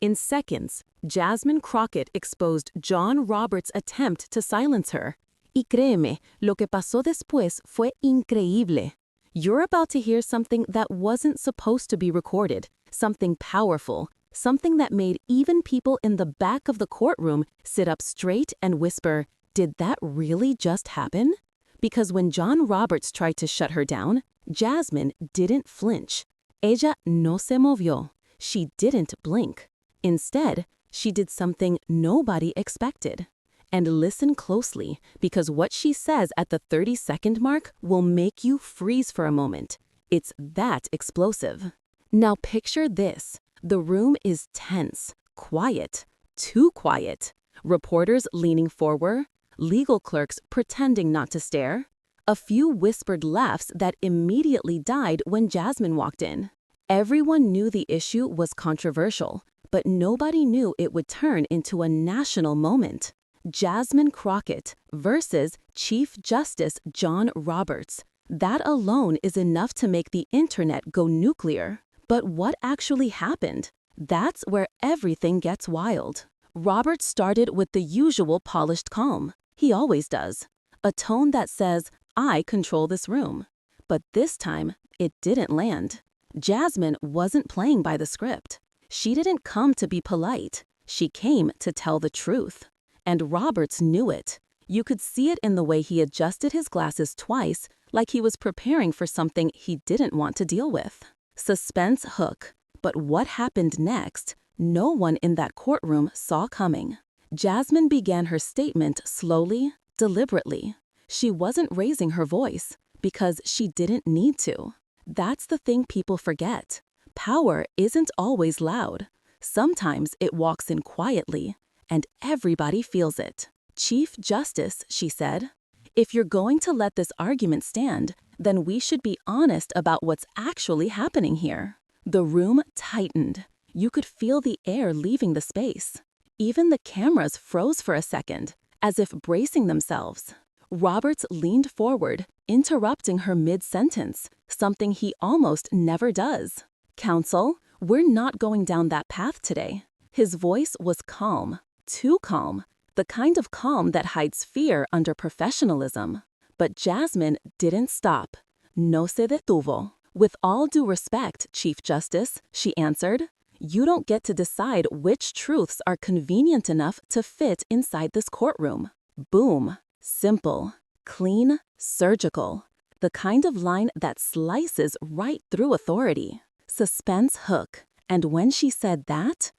In seconds, Jasmine Crockett exposed John Roberts' attempt to silence her. Y créeme, lo que pasó después fue increíble. You're about to hear something that wasn't supposed to be recorded, something powerful, something that made even people in the back of the courtroom sit up straight and whisper, "Did that really just happen?" Because when John Roberts tried to shut her down, Jasmine didn't flinch. Ella no se movió. She didn't blink. Instead, she did something nobody expected. And listen closely, because what she says at the 30-second mark will make you freeze for a moment. It's that explosive. Now picture this. The room is tense, quiet, too quiet. Reporters leaning forward, legal clerks pretending not to stare. A few whispered laughs that immediately died when Jasmine walked in. Everyone knew the issue was controversial, but nobody knew it would turn into a national moment. Jasmine Crockett versus Chief Justice John Roberts. That alone is enough to make the internet go nuclear. But what actually happened? That's where everything gets wild. Roberts started with the usual polished calm. He always does. A tone that says, "I control this room." But this time, it didn't land. Jasmine wasn't playing by the script. She didn't come to be polite. She came to tell the truth. And Roberts knew it. You could see it in the way he adjusted his glasses twice, like he was preparing for something he didn't want to deal with. Suspense hook. But what happened next, no one in that courtroom saw coming. Jasmine began her statement slowly, deliberately. She wasn't raising her voice, because she didn't need to. That's the thing people forget. Power isn't always loud. Sometimes it walks in quietly, and everybody feels it. "Chief Justice," she said, "if you're going to let this argument stand, then we should be honest about what's actually happening here." The room tightened. You could feel the air leaving the space. Even the cameras froze for a second, as if bracing themselves. Roberts leaned forward, interrupting her mid-sentence, something he almost never does. "Counsel, we're not going down that path today." His voice was calm, too calm, the kind of calm that hides fear under professionalism. But Jasmine didn't stop. "No se detuvo." "With all due respect, Chief Justice," she answered, "you don't get to decide which truths are convenient enough to fit inside this courtroom." Boom. Simple, clean, surgical. The kind of line that slices right through authority. Suspense hook. And when she said that,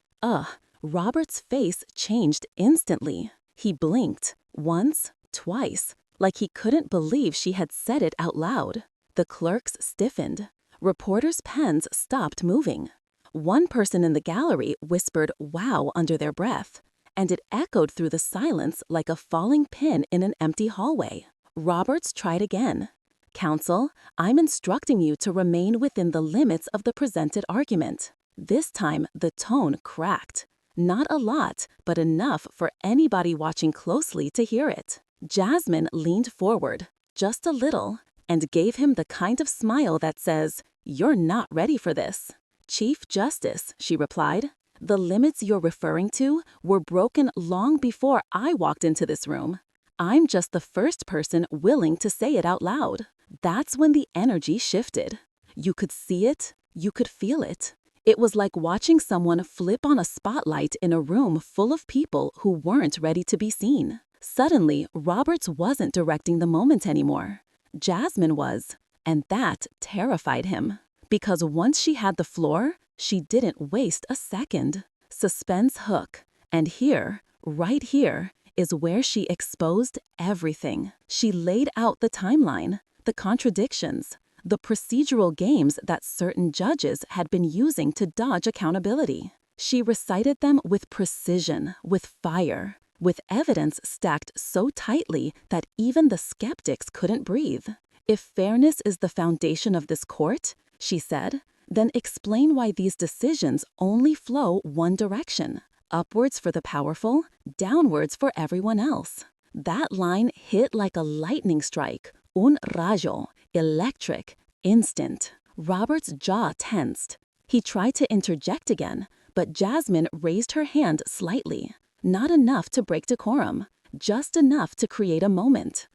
Robert's face changed instantly. He blinked, once, twice, like he couldn't believe she had said it out loud. The clerks stiffened. Reporters' pens stopped moving. One person in the gallery whispered "wow" under their breath, and it echoed through the silence like a falling pin in an empty hallway. Roberts tried again. "Counsel, I'm instructing you to remain within the limits of the presented argument." This time, the tone cracked. Not a lot, but enough for anybody watching closely to hear it. Jasmine leaned forward, just a little, and gave him the kind of smile that says, "You're not ready for this." "Chief Justice," she replied, "the limits you're referring to were broken long before I walked into this room. I'm just the first person willing to say it out loud." That's when the energy shifted. You could see it, you could feel it. It was like watching someone flip on a spotlight in a room full of people who weren't ready to be seen. Suddenly, Roberts wasn't directing the moment anymore. Jasmine was, and that terrified him. Because once she had the floor, she didn't waste a second. Suspense hook. And here, right here, is where she exposed everything. She laid out the timeline, the contradictions, the procedural games that certain judges had been using to dodge accountability. She recited them with precision, with fire, with evidence stacked so tightly that even the skeptics couldn't breathe. "If fairness is the foundation of this court," she said, "then explain why these decisions only flow one direction, upwards for the powerful, downwards for everyone else." That line hit like a lightning strike, un rayo, electric, instant. Robert's jaw tensed. He tried to interject again, But Jasmine raised her hand slightly, not enough to break decorum, just enough to create a moment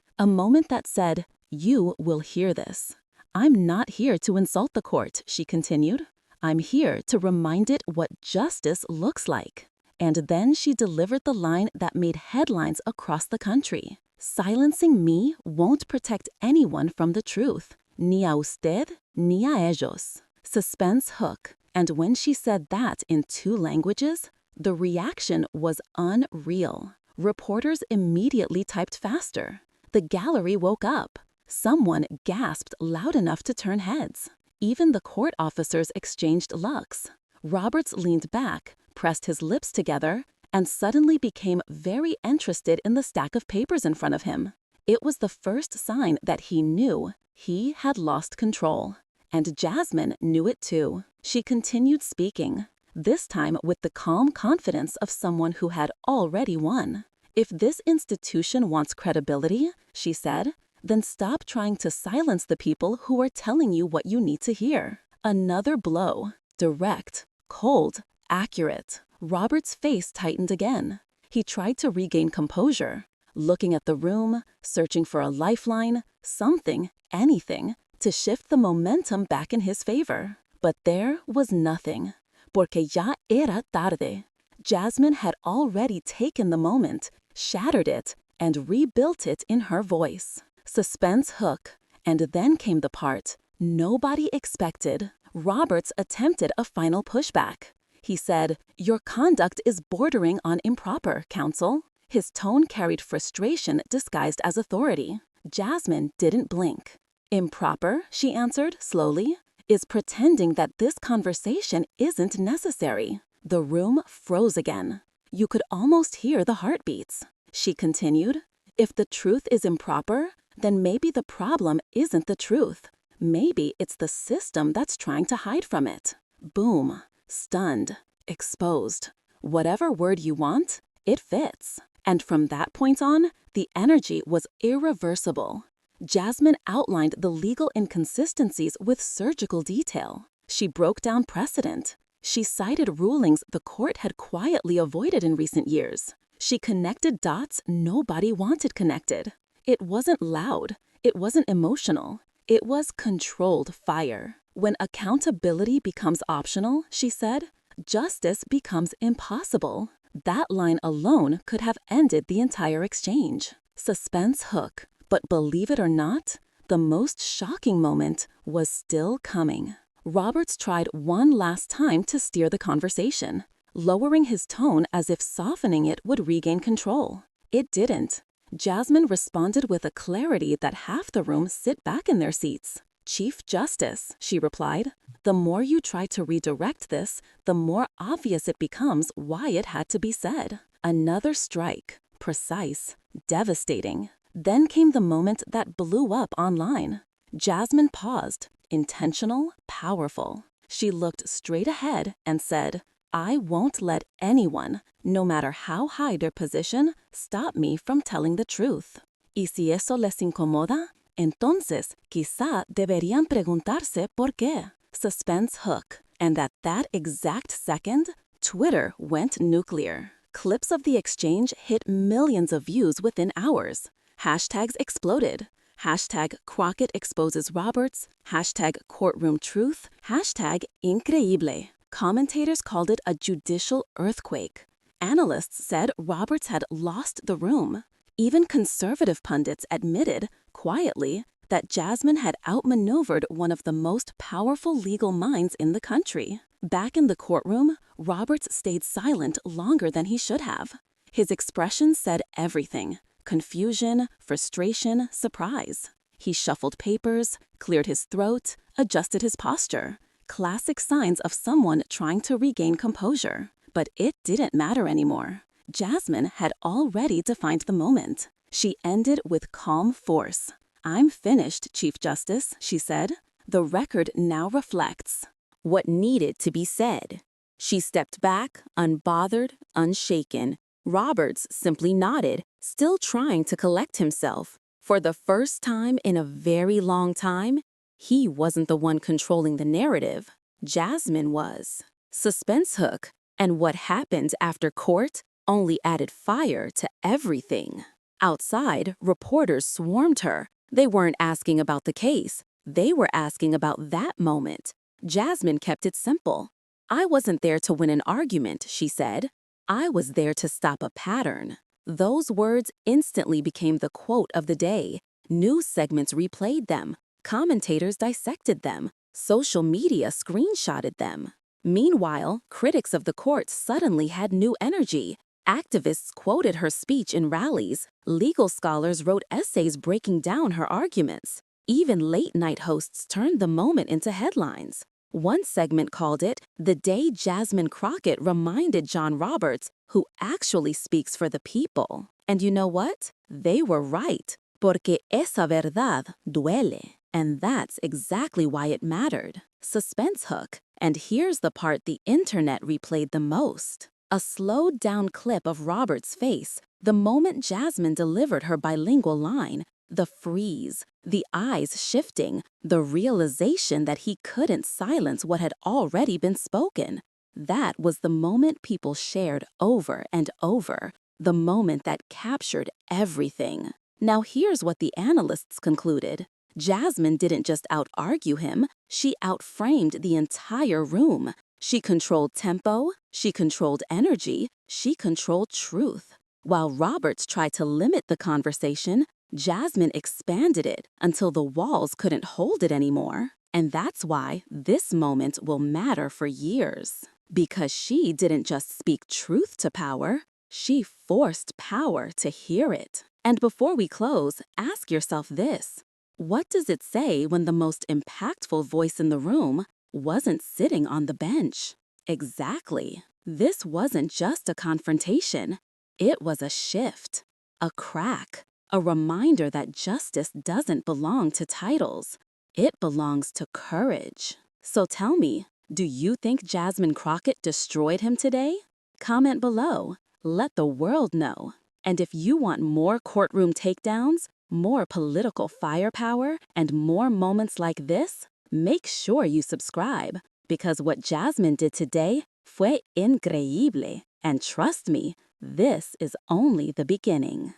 that said, "You will hear this. I'm not here to insult the court," she continued. "I'm here to remind it what justice looks like." And then she delivered the line that made headlines across the country. "Silencing me won't protect anyone from the truth. Ni a usted, ni a ellos." Suspense hook. And when she said that in 2 languages, the reaction was unreal. Reporters immediately typed faster. The gallery woke up. Someone gasped loud enough to turn heads. Even the court officers exchanged looks. Roberts leaned back, pressed his lips together, and suddenly became very interested in the stack of papers in front of him. It was the first sign that he knew he had lost control. And Jasmine knew it too. She continued speaking, this time with the calm confidence of someone who had already won. "If this institution wants credibility," she said, "then stop trying to silence the people who are telling you what you need to hear." Another blow. Direct, cold, accurate. Robert's face tightened again. He tried to regain composure, looking at the room, searching for a lifeline, something, anything, to shift the momentum back in his favor. But there was nothing. Porque ya era tarde. Jasmine had already taken the moment, shattered it, and rebuilt it in her voice. Suspense hook. And then came the part nobody expected. Roberts attempted a final pushback. He said, "Your conduct is bordering on improper, counsel." His tone carried frustration disguised as authority. Jasmine didn't blink. "Improper," she answered slowly, "is pretending that this conversation isn't necessary." The room froze again. You could almost hear the heartbeats. She continued, "If the truth is improper, then maybe the problem isn't the truth. Maybe it's the system that's trying to hide from it." Boom. Stunned. Exposed. Whatever word you want, it fits. And from that point on, the energy was irreversible. Jasmine outlined the legal inconsistencies with surgical detail. She broke down precedent. She cited rulings the court had quietly avoided in recent years. She connected dots nobody wanted connected. It wasn't loud. It wasn't emotional. It was controlled fire. When accountability becomes optional, she said, justice becomes impossible. That line alone could have ended the entire exchange. Suspense hook. But believe it or not, the most shocking moment was still coming. Roberts tried one last time to steer the conversation, lowering his tone as if softening it would regain control. It didn't. Jasmine responded with a clarity that half the room sit back in their seats. "Chief Justice," she replied, "the more you try to redirect this, the more obvious it becomes why it had to be said." Another strike. Precise. Devastating. Then came the moment that blew up online. Jasmine paused, intentional, powerful. She looked straight ahead and said, "I won't let anyone, no matter how high their position, stop me from telling the truth. Y si eso les incomoda, entonces quizá deberían preguntarse por qué." Suspense hook. And at that exact second, Twitter went nuclear. Clips of the exchange hit millions of views within hours. Hashtags exploded. Hashtag Crockett exposes Roberts. Hashtag Courtroom Truth. Hashtag Increíble. Commentators called it a judicial earthquake. Analysts said Roberts had lost the room. Even conservative pundits admitted, quietly, that Jasmine had outmaneuvered one of the most powerful legal minds in the country. Back in the courtroom, Roberts stayed silent longer than he should have. His expression said everything. Confusion, frustration, surprise. He shuffled papers, cleared his throat, adjusted his posture. Classic signs of someone trying to regain composure. But it didn't matter anymore. Jasmine had already defined the moment. She ended with calm force. "I'm finished, Chief Justice," she said. The record now reflects what needed to be said. She stepped back, unbothered, unshaken. Roberts simply nodded, still trying to collect himself. For the first time in a very long time, he wasn't the one controlling the narrative. Jasmine was. Suspense hook. And what happened after court only added fire to everything. Outside, reporters swarmed her. They weren't asking about the case. They were asking about that moment. Jasmine kept it simple. I wasn't there to win an argument, she said. I was there to stop a pattern. Those words instantly became the quote of the day. News segments replayed them. Commentators dissected them. Social media screenshotted them. Meanwhile, critics of the court suddenly had new energy. Activists quoted her speech in rallies. Legal scholars wrote essays breaking down her arguments. Even late-night hosts turned the moment into headlines. One segment called it "The Day Jasmine Crockett Reminded John Roberts Who Actually Speaks for the People." And you know what? They were right. Porque esa verdad duele. And that's exactly why it mattered. Suspense hook. And here's the part the internet replayed the most. A slowed-down clip of Robert's face, the moment Jasmine delivered her bilingual line, the freeze, the eyes shifting, the realization that he couldn't silence what had already been spoken. That was the moment people shared over and over, the moment that captured everything. Now here's what the analysts concluded. Jasmine didn't just out-argue him, she out-framed the entire room. She controlled tempo, she controlled energy, she controlled truth. While Roberts tried to limit the conversation, Jasmine expanded it until the walls couldn't hold it anymore. And that's why this moment will matter for years. Because she didn't just speak truth to power, she forced power to hear it. And before we close, ask yourself this. What does it say when the most impactful voice in the room wasn't sitting on the bench? Exactly. This wasn't just a confrontation. It was a shift, a crack, a reminder that justice doesn't belong to titles. It belongs to courage. So tell me, do you think Jasmine Crockett destroyed him today? Comment below. Let the world know. And if you want more courtroom takedowns, more political firepower, and more moments like this, make sure you subscribe. Because what Jasmine did today fue increíble. And trust me, this is only the beginning.